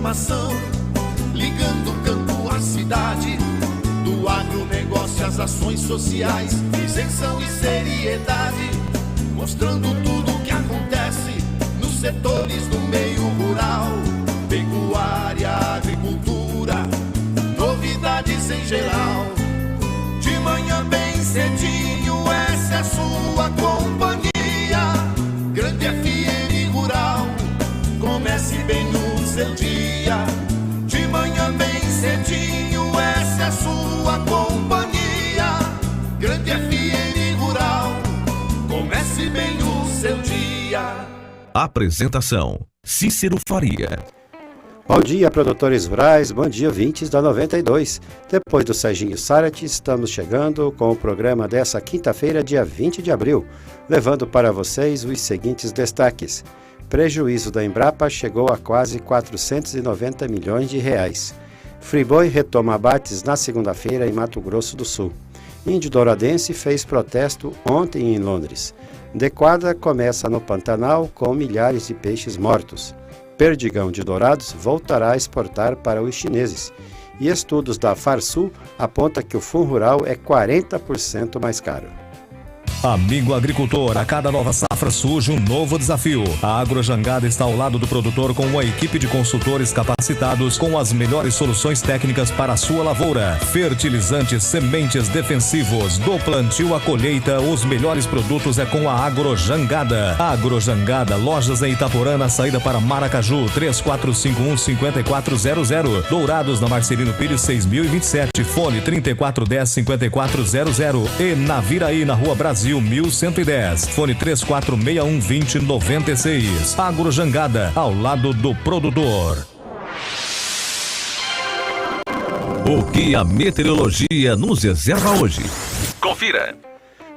informação, ligando o campo à cidade, do agronegócio às ações sociais, isenção e seriedade, mostrando tudo o que acontece nos setores do meio rural, pecuária, agricultura, novidades em geral. De manhã bem cedinho, essa é a sua companhia, Grande FM Rural. Comece bem o seu dia, de manhã bem cedinho, essa é a sua companhia, Grande FM Rural. Comece bem o seu dia. Apresentação: Cícero Faria. Bom dia, produtores rurais, bom dia, ouvintes da 92. Depois do Serginho Sarati, estamos chegando com o programa dessa quinta-feira, dia 20 de abril, levando para vocês os seguintes destaques. Prejuízo da Embrapa chegou a quase 490 milhões de reais. Friboi retoma abates na segunda-feira em Mato Grosso do Sul. Índio Douradense fez protesto ontem em Londres. Dequadra começa no Pantanal com milhares de peixes mortos. Perdigão de Dourados voltará a exportar para os chineses. E estudos da Farsul apontam que o fundo rural é 40% mais caro. Amigo agricultor, a cada nova safra surge um novo desafio. A Agrojangada está ao lado do produtor com uma equipe de consultores capacitados com as melhores soluções técnicas para a sua lavoura. Fertilizantes, sementes defensivos, do plantio à colheita, os melhores produtos é com a Agrojangada. Agrojangada, lojas em Itaporã, na saída para Maracaju, 3451-5400. Dourados, na Marcelino Pires, 6027, fone 3410-5400. E Naviraí, na Rua Brasil, 1110, fone 3461-2096. Agrojangada, ao lado do produtor. O que a meteorologia nos reserva hoje? Confira.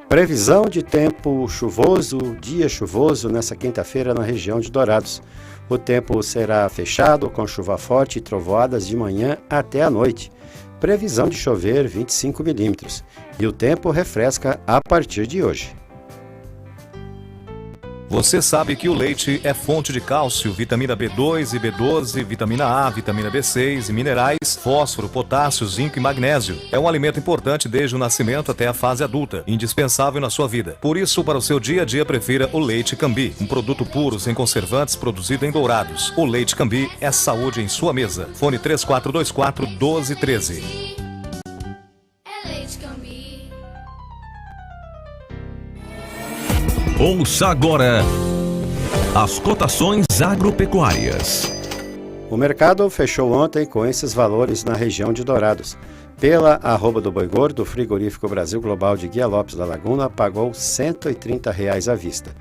Previsão de tempo chuvoso, dia chuvoso nessa quinta-feira na região de Dourados. O tempo será fechado com chuva forte e trovoadas de manhã até a noite. Previsão de chover 25 milímetros. E o tempo refresca a partir de hoje. Você sabe que o leite é fonte de cálcio, vitamina B2 e B12, vitamina A, vitamina B6 e minerais, fósforo, potássio, zinco e magnésio. É um alimento importante desde o nascimento até a fase adulta, indispensável na sua vida. Por isso, para o seu dia a dia, prefira o Leite Cambi, um produto puro, sem conservantes, produzido em Dourados. O Leite Cambi é saúde em sua mesa. Fone 3424-1213. Ouça agora as cotações agropecuárias. O mercado fechou ontem com esses valores na região de Dourados. Pela arroba do boi gordo, o frigorífico Brasil Global de Guia Lopes da Laguna pagou R$ 130 à vista.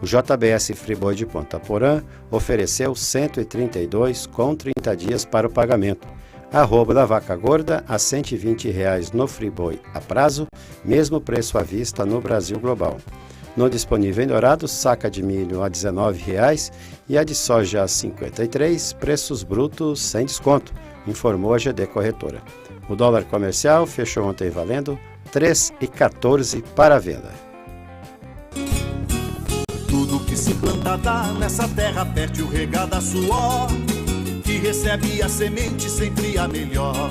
O JBS Friboi de Ponta Porã ofereceu R$ 132 com 30 dias para o pagamento. A arroba da vaca gorda a R$ 120 no Friboi a prazo, mesmo preço à vista no Brasil Global. No disponível em Dourados, saca de milho a R$ 19,00 e a de soja a R$ 53,00, preços brutos sem desconto, informou a GD Corretora. O dólar comercial fechou ontem valendo R$ 3,14 para a venda. Tudo que se planta dá nessa terra fértil regada a suor, que recebe a semente sempre a melhor.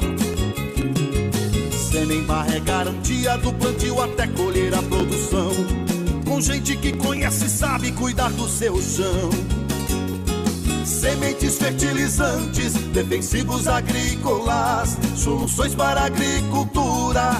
Semembar é garantia do plantio até colher a produção, com gente que conhece e sabe cuidar do seu chão. Sementes, fertilizantes, defensivos agrícolas, soluções para a agricultura,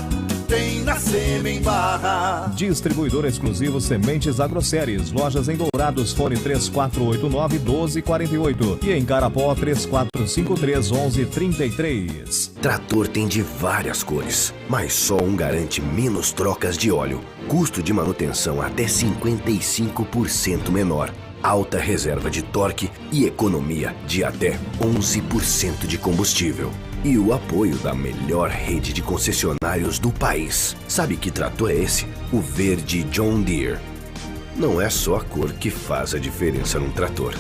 tem na Semembar. Distribuidor exclusivo Sementes Agroséries. Lojas em Dourados, fone 3489-1248 e em Carapó 3453-1133. Trator tem de várias cores, mas só um garante menos trocas de óleo, custo de manutenção até 55% menor, alta reserva de torque e economia de até 11% de combustível. E o apoio da melhor rede de concessionários do país. Sabe que trator é esse? O verde John Deere. Não é só a cor que faz a diferença num trator.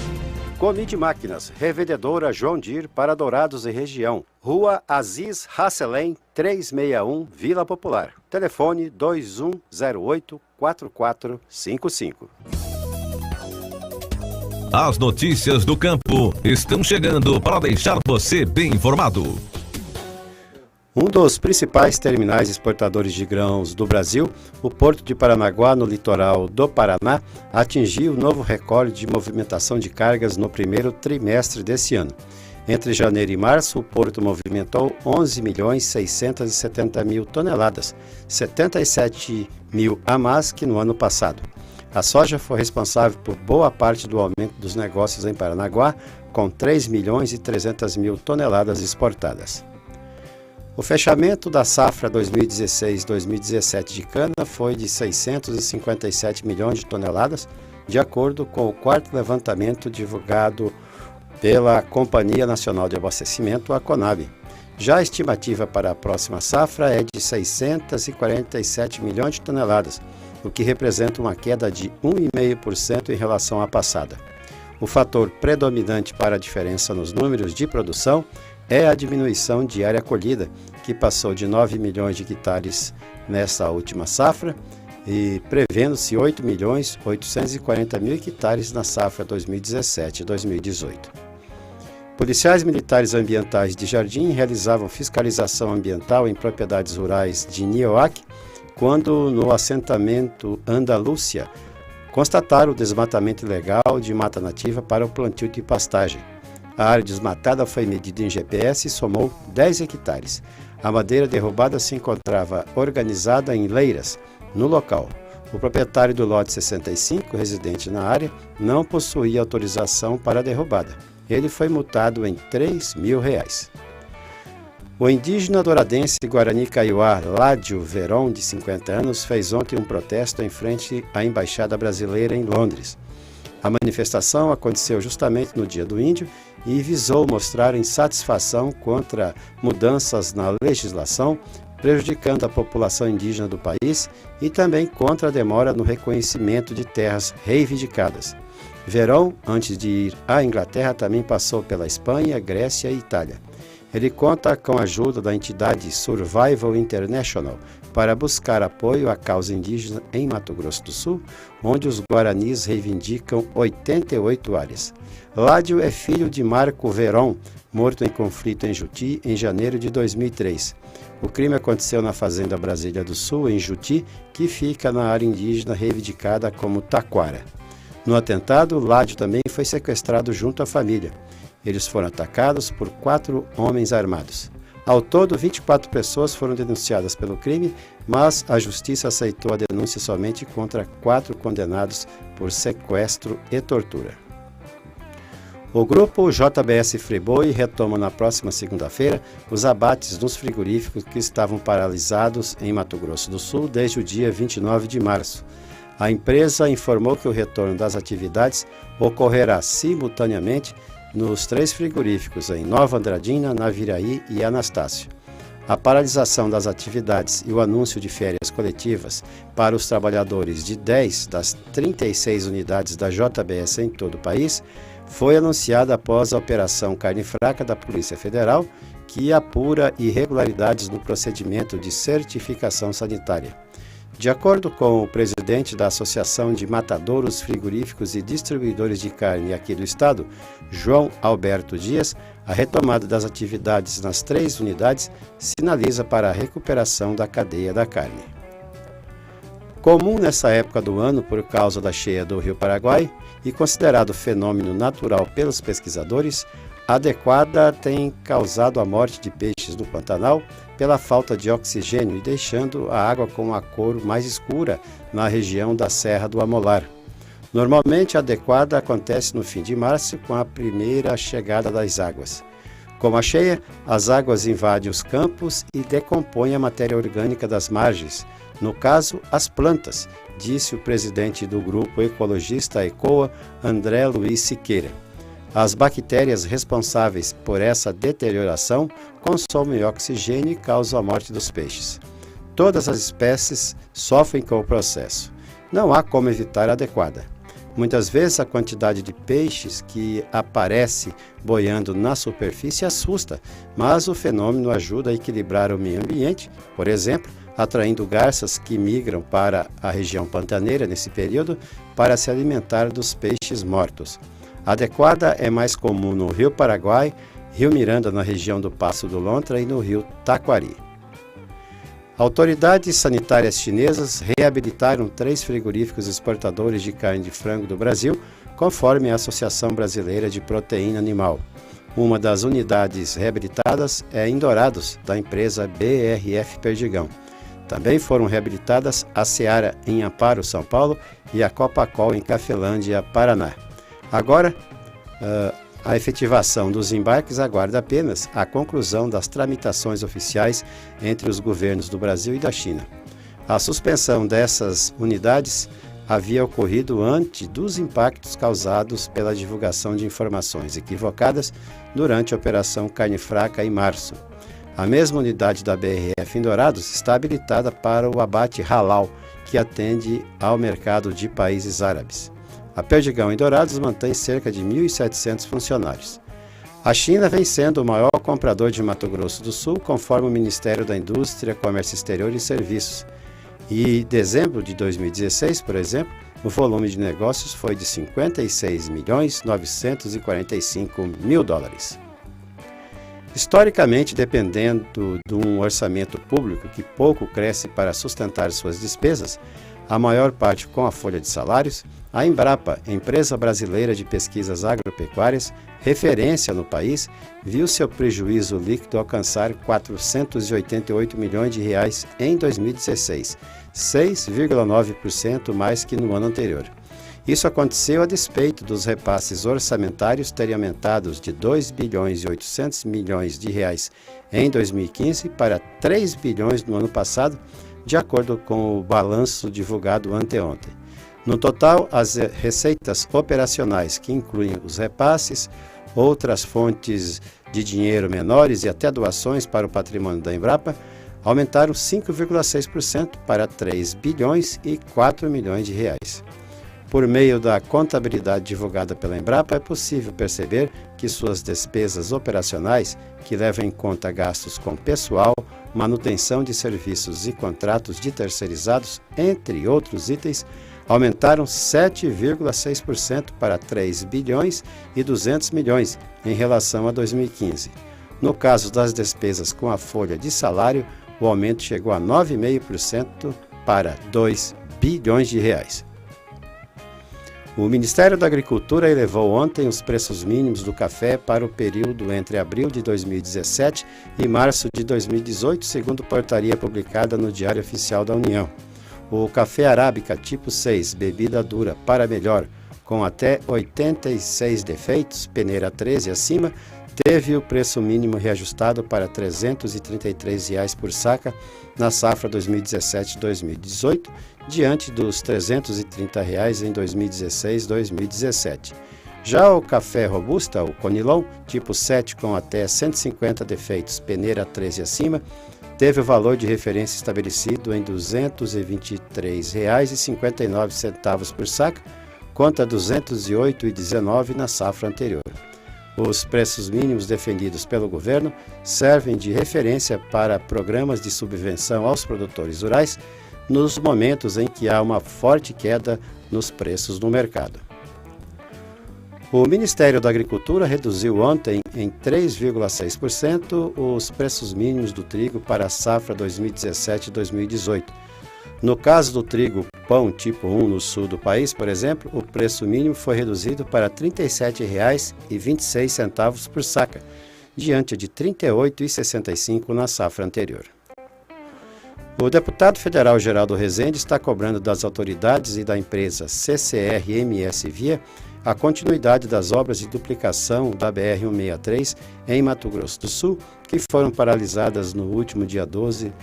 Comide Máquinas, revendedora John Deere para Dourados e região. Rua Aziz Hasselém, 361, Vila Popular. Telefone 2108-4455. As notícias do campo estão chegando para deixar você bem informado. Um dos principais terminais exportadores de grãos do Brasil, o Porto de Paranaguá, no litoral do Paraná, atingiu novo recorde de movimentação de cargas no primeiro trimestre desse ano. Entre janeiro e março, o porto movimentou 11.670.000 toneladas, 77 mil a mais que no ano passado. A soja foi responsável por boa parte do aumento dos negócios em Paranaguá, com 3.300.000 toneladas exportadas. O fechamento da safra 2016-2017 de cana foi de 657 milhões de toneladas, de acordo com o quarto levantamento divulgado pela Companhia Nacional de Abastecimento, a Conab. Já a estimativa para a próxima safra é de 647 milhões de toneladas, o que representa uma queda de 1,5% em relação à passada. O fator predominante para a diferença nos números de produção é a diminuição de área colhida, que passou de 9 milhões de hectares nesta última safra e prevendo-se 8.840.000 hectares na safra 2017-2018. Policiais militares ambientais de Jardim realizavam fiscalização ambiental em propriedades rurais de Nioaque, quando no assentamento Andalúcia constataram o desmatamento ilegal de mata nativa para o plantio de pastagem. A área desmatada foi medida em GPS e somou 10 hectares. A madeira derrubada se encontrava organizada em leiras no local. O proprietário do lote 65, residente na área, não possuía autorização para a derrubada. Ele foi multado em R$3.000. O indígena douradense Guarani Kaiowá Ládio Veron, de 50 anos, fez ontem um protesto em frente à Embaixada Brasileira em Londres. A manifestação aconteceu justamente no Dia do Índio e visou mostrar insatisfação contra mudanças na legislação, prejudicando a população indígena do país e também contra a demora no reconhecimento de terras reivindicadas. Veron, antes de ir à Inglaterra, também passou pela Espanha, Grécia e Itália. Ele conta com a ajuda da entidade Survival International para buscar apoio à causa indígena em Mato Grosso do Sul, onde os guaranis reivindicam 88 áreas. Ládio é filho de Marco Veron, morto em conflito em Juti em janeiro de 2003. O crime aconteceu na fazenda Brasília do Sul, em Juti, que fica na área indígena reivindicada como Taquara. No atentado, Ládio também foi sequestrado junto à família. Eles foram atacados por 4 homens armados. Ao todo, 24 pessoas foram denunciadas pelo crime, mas a justiça aceitou a denúncia somente contra 4 condenados por sequestro e tortura. O grupo JBS Friboi retoma na próxima segunda-feira os abates nos frigoríficos que estavam paralisados em Mato Grosso do Sul desde o dia 29 de março. A empresa informou que o retorno das atividades ocorrerá simultaneamente nos 3 frigoríficos em Nova Andradina, Naviraí e Anastácio. A paralisação das atividades e o anúncio de férias coletivas para os trabalhadores de 10 das 36 unidades da JBS em todo o país foi anunciada após a Operação Carne Fraca da Polícia Federal, que apura irregularidades no procedimento de certificação sanitária. De acordo com o presidente da Associação de Matadouros Frigoríficos e Distribuidores de Carne aqui do estado, João Alberto Dias, a retomada das atividades nas 3 unidades sinaliza para a recuperação da cadeia da carne. Comum nessa época do ano por causa da cheia do Rio Paraguai e considerado fenômeno natural pelos pesquisadores, a adequada tem causado a morte de peixes no Pantanal pela falta de oxigênio e deixando a água com a cor mais escura na região da Serra do Amolar. Normalmente, a adequada acontece no fim de março com a primeira chegada das águas. Com a cheia, as águas invadem os campos e decompõem a matéria orgânica das margens, no caso, as plantas, disse o presidente do grupo ecologista ECOA, André Luiz Siqueira. As bactérias responsáveis por essa deterioração consomem oxigênio e causam a morte dos peixes. Todas as espécies sofrem com o processo. Não há como evitar a adequada. Muitas vezes a quantidade de peixes que aparece boiando na superfície assusta, mas o fenômeno ajuda a equilibrar o meio ambiente, por exemplo, atraindo garças que migram para a região pantaneira nesse período para se alimentar dos peixes mortos. Adequada é mais comum no Rio Paraguai, Rio Miranda na região do Passo do Lontra e no Rio Taquari. Autoridades sanitárias chinesas reabilitaram 3 frigoríficos exportadores de carne de frango do Brasil, conforme a Associação Brasileira de Proteína Animal. Uma das unidades reabilitadas é em Dourados, da empresa BRF Perdigão. Também foram reabilitadas a Seara em Amparo, São Paulo, e a Copacol em Cafelândia, Paraná. Agora, a efetivação dos embarques aguarda apenas a conclusão das tramitações oficiais entre os governos do Brasil e da China. A suspensão dessas unidades havia ocorrido antes dos impactos causados pela divulgação de informações equivocadas durante a Operação Carne Fraca em março. A mesma unidade da BRF em Dourados está habilitada para o abate halal, que atende ao mercado de países árabes. A Perdigão em Dourados mantém cerca de 1.700 funcionários. A China vem sendo o maior comprador de Mato Grosso do Sul, conforme o Ministério da Indústria, Comércio Exterior e Serviços. E em dezembro de 2016, por exemplo, o volume de negócios foi de 56.945.000 dólares. Historicamente, dependendo de um orçamento público que pouco cresce para sustentar suas despesas, a maior parte com a folha de salários, a Embrapa, empresa brasileira de pesquisas agropecuárias, referência no país, viu seu prejuízo líquido alcançar 488 milhões de reais em 2016, 6,9% mais que no ano anterior. Isso aconteceu a despeito dos repasses orçamentários terem aumentados de 2 bilhões e 800 milhões de reais em 2015 para 3 bilhões no ano passado, de acordo com o balanço divulgado anteontem. No total, as receitas operacionais, que incluem os repasses, outras fontes de dinheiro menores e até doações para o patrimônio da Embrapa, aumentaram 5,6% para 3 bilhões e 4 milhões de reais. Por meio da contabilidade divulgada pela Embrapa, é possível perceber que suas despesas operacionais, que levam em conta gastos com pessoal, manutenção de serviços e contratos de terceirizados, entre outros itens, aumentaram 7,6% para 3 bilhões e 200 milhões em relação a 2015. No caso das despesas com a folha de salário, o aumento chegou a 9,5% para 2 bilhões de reais. O Ministério da Agricultura elevou ontem os preços mínimos do café para o período entre abril de 2017 e março de 2018, segundo portaria publicada no Diário Oficial da União. O café arábica tipo 6, bebida dura para melhor, com até 86 defeitos, peneira 13 e acima, teve o preço mínimo reajustado para R$ 333 reais por saca na safra 2017-2018, diante dos R$ 330 reais em 2016-2017. Já o café robusta, o Conilon, tipo 7 com até 150 defeitos, peneira 13 e acima, teve o valor de referência estabelecido em R$ 223,59 por saca, contra R$ 208,19 na safra anterior. Os preços mínimos defendidos pelo governo servem de referência para programas de subvenção aos produtores rurais nos momentos em que há uma forte queda nos preços no mercado. O Ministério da Agricultura reduziu ontem em 3,6% os preços mínimos do trigo para a safra 2017-2018. No caso do trigo pão tipo 1 no sul do país, por exemplo, o preço mínimo foi reduzido para R$ 37,26 por saca, diante de R$ 38,65 na safra anterior. O deputado federal Geraldo Rezende está cobrando das autoridades e da empresa CCR-MS Via a continuidade das obras de duplicação da BR-163 em Mato Grosso do Sul, que foram paralisadas no último dia 12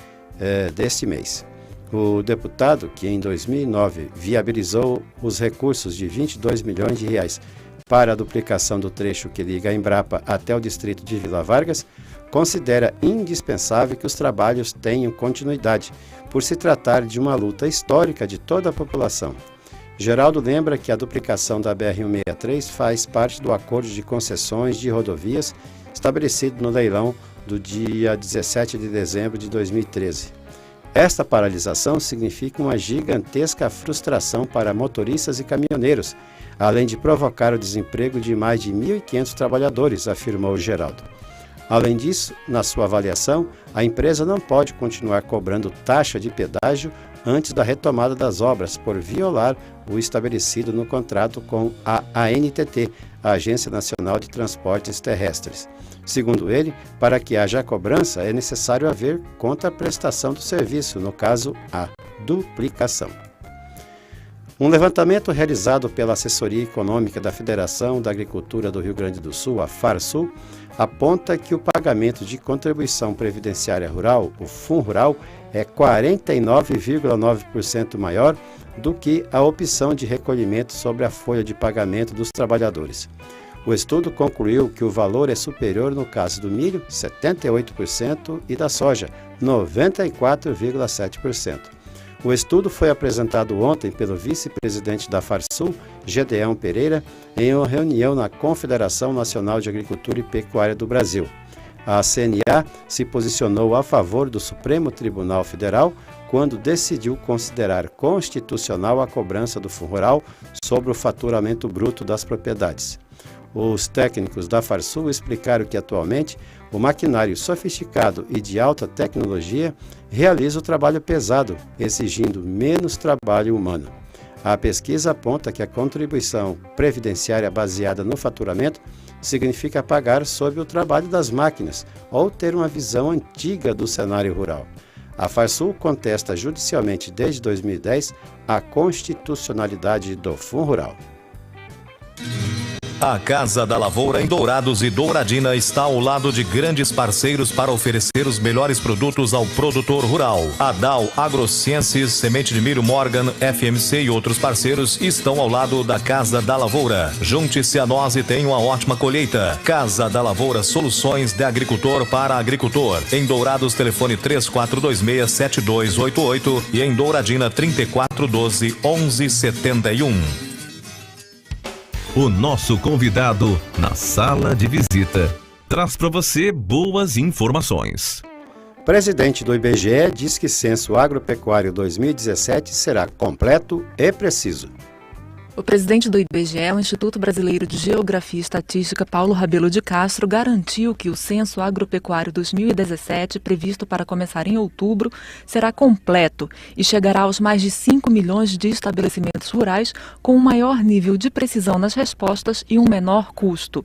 deste mês. O deputado, que em 2009 viabilizou os recursos de 22 milhões de reais para a duplicação do trecho que liga a Embrapa até o distrito de Vila Vargas, considera indispensável que os trabalhos tenham continuidade, por se tratar de uma luta histórica de toda a população. Geraldo lembra que a duplicação da BR-163 faz parte do acordo de concessões de rodovias estabelecido no leilão do dia 17 de dezembro de 2013. Esta paralisação significa uma gigantesca frustração para motoristas e caminhoneiros, além de provocar o desemprego de mais de 1.500 trabalhadores, afirmou Geraldo. Além disso, na sua avaliação, a empresa não pode continuar cobrando taxa de pedágio antes da retomada das obras, por violar o estabelecido no contrato com a ANTT, a Agência Nacional de Transportes Terrestres. Segundo ele, para que haja cobrança, é necessário haver contraprestação do serviço, no caso, a duplicação. Um levantamento realizado pela Assessoria Econômica da Federação da Agricultura do Rio Grande do Sul, a FARSUL, aponta que o pagamento de contribuição previdenciária rural, o FUNRURAL, é 49,9% maior do que a opção de recolhimento sobre a folha de pagamento dos trabalhadores. O estudo concluiu que o valor é superior no caso do milho, 78%, e da soja, 94,7%. O estudo foi apresentado ontem pelo vice-presidente da FARSUL, Gedeão Pereira, em uma reunião na Confederação Nacional de Agricultura e Pecuária do Brasil. A CNA se posicionou a favor do Supremo Tribunal Federal quando decidiu considerar constitucional a cobrança do FUNRURAL sobre o faturamento bruto das propriedades. Os técnicos da FARSUL explicaram que, atualmente, o maquinário sofisticado e de alta tecnologia realiza o trabalho pesado, exigindo menos trabalho humano. A pesquisa aponta que a contribuição previdenciária baseada no faturamento significa pagar sob o trabalho das máquinas ou ter uma visão antiga do cenário rural. A FARSUL contesta judicialmente desde 2010 a constitucionalidade do FUNRURAL. A Casa da Lavoura em Dourados e Douradina está ao lado de grandes parceiros para oferecer os melhores produtos ao produtor rural. A Dow AgroCiências, Semente de Milho Morgan, FMC e outros parceiros estão ao lado da Casa da Lavoura. Junte-se a nós e tenha uma ótima colheita. Casa da Lavoura, soluções de agricultor para agricultor. Em Dourados, telefone 3426-7288 e em Douradina 3412-1171. O nosso convidado na sala de visita traz para você boas informações. Presidente do IBGE diz que Censo Agropecuário 2017 será completo e preciso. O presidente do IBGE, o Instituto Brasileiro de Geografia e Estatística, Paulo Rabelo de Castro, garantiu que o Censo Agropecuário 2017, previsto para começar em outubro, será completo e chegará aos mais de 5 milhões de estabelecimentos rurais, com um maior nível de precisão nas respostas e um menor custo.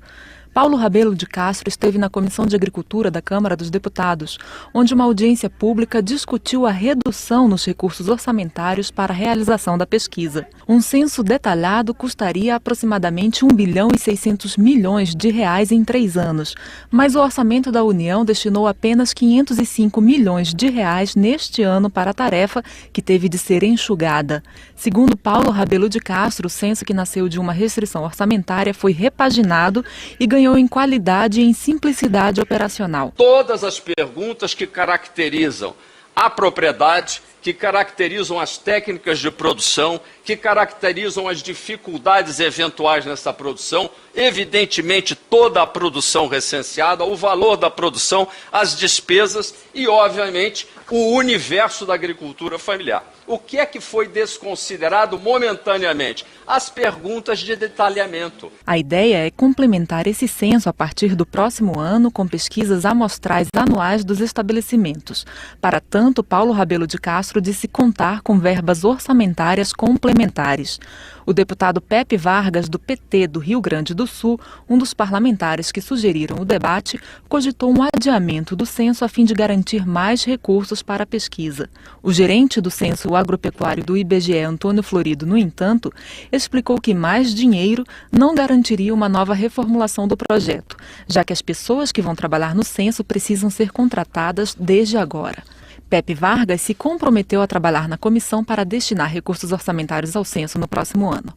Paulo Rabelo de Castro esteve na Comissão de Agricultura da Câmara dos Deputados, onde uma audiência pública discutiu a redução nos recursos orçamentários para a realização da pesquisa. Um censo detalhado custaria aproximadamente 1 bilhão e 600 milhões de reais em 3 anos, mas o orçamento da União destinou apenas 505 milhões de reais neste ano para a tarefa, que teve de ser enxugada. Segundo Paulo Rabelo de Castro, o censo, que nasceu de uma restrição orçamentária, foi repaginado e ganhou em qualidade e em simplicidade operacional. Todas as perguntas que caracterizam a propriedade, que caracterizam as técnicas de produção, que caracterizam as dificuldades eventuais nessa produção, evidentemente toda a produção recenseada, o valor da produção, as despesas e, obviamente, o universo da agricultura familiar. O que é que foi desconsiderado momentaneamente? As perguntas de detalhamento. A ideia é complementar esse censo a partir do próximo ano com pesquisas amostrais anuais dos estabelecimentos. Para tanto, Paulo Rabelo de Castro disse contar com verbas orçamentárias complementares. O deputado Pepe Vargas, do PT do Rio Grande do Sul, um dos parlamentares que sugeriram o debate, cogitou um adiamento do censo a fim de garantir mais recursos para a pesquisa. O gerente do Censo Agropecuário do IBGE, Antônio Florido, no entanto, explicou que mais dinheiro não garantiria uma nova reformulação do projeto, já que as pessoas que vão trabalhar no censo precisam ser contratadas desde agora. Pepe Vargas se comprometeu a trabalhar na comissão para destinar recursos orçamentários ao censo no próximo ano.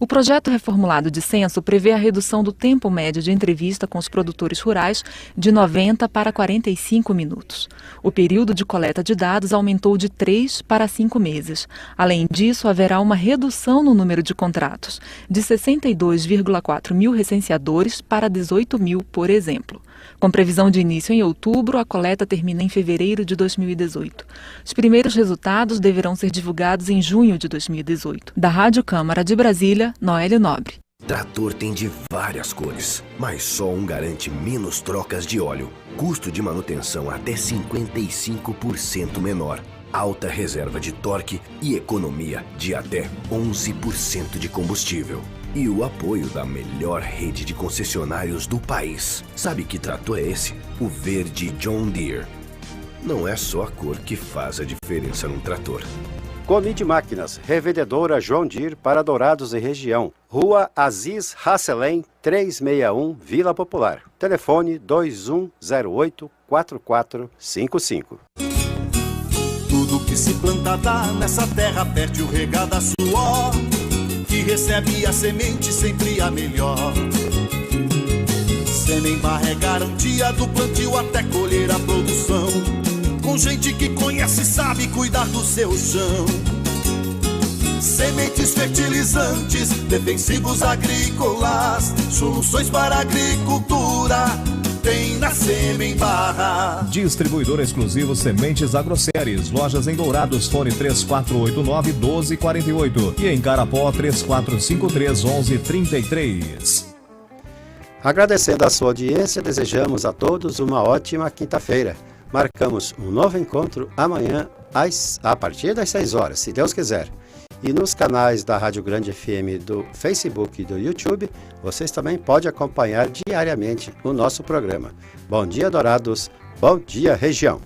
O projeto reformulado de censo prevê a redução do tempo médio de entrevista com os produtores rurais de 90 para 45 minutos. O período de coleta de dados aumentou de 3 para 5 meses. Além disso, haverá uma redução no número de contratos, de 62,4 mil recenseadores para 18 mil, por exemplo. Com previsão de início em outubro, a coleta termina em fevereiro de 2018. Os primeiros resultados deverão ser divulgados em junho de 2018. Da Rádio Câmara de Brasília, Rua Noélio Nobre. Trator tem de várias cores, mas só um garante menos trocas de óleo, custo de manutenção até 55% menor, alta reserva de torque e economia de até 11% de combustível. E o apoio da melhor rede de concessionários do país. Sabe que trator é esse? O verde John Deere. Não é só a cor que faz a diferença num trator. Comid Máquinas, revendedora John Deere para Dourados e região. Rua Aziz Hasselem, 361, Vila Popular. Telefone 2108-4455. Tudo que se planta dá nessa terra, perde o regado a suor, que recebe a semente sempre a melhor. Semembar é garantia do plantio até colher a produção, com gente que conhece e sabe cuidar do seu chão. Sementes fertilizantes, defensivos agrícolas, soluções para a agricultura tem na Semembar. Distribuidor exclusivo Sementes Agroceres. Lojas em Dourados, fone 3489-1248 e em Carapó 3453-1133. Agradecendo a sua audiência, desejamos a todos uma ótima quinta-feira. Marcamos um novo encontro amanhã a partir das 6 horas, se Deus quiser. E nos canais da Rádio Grande FM do Facebook e do YouTube, vocês também podem acompanhar diariamente o nosso programa. Bom dia, Dourados. Bom dia, região.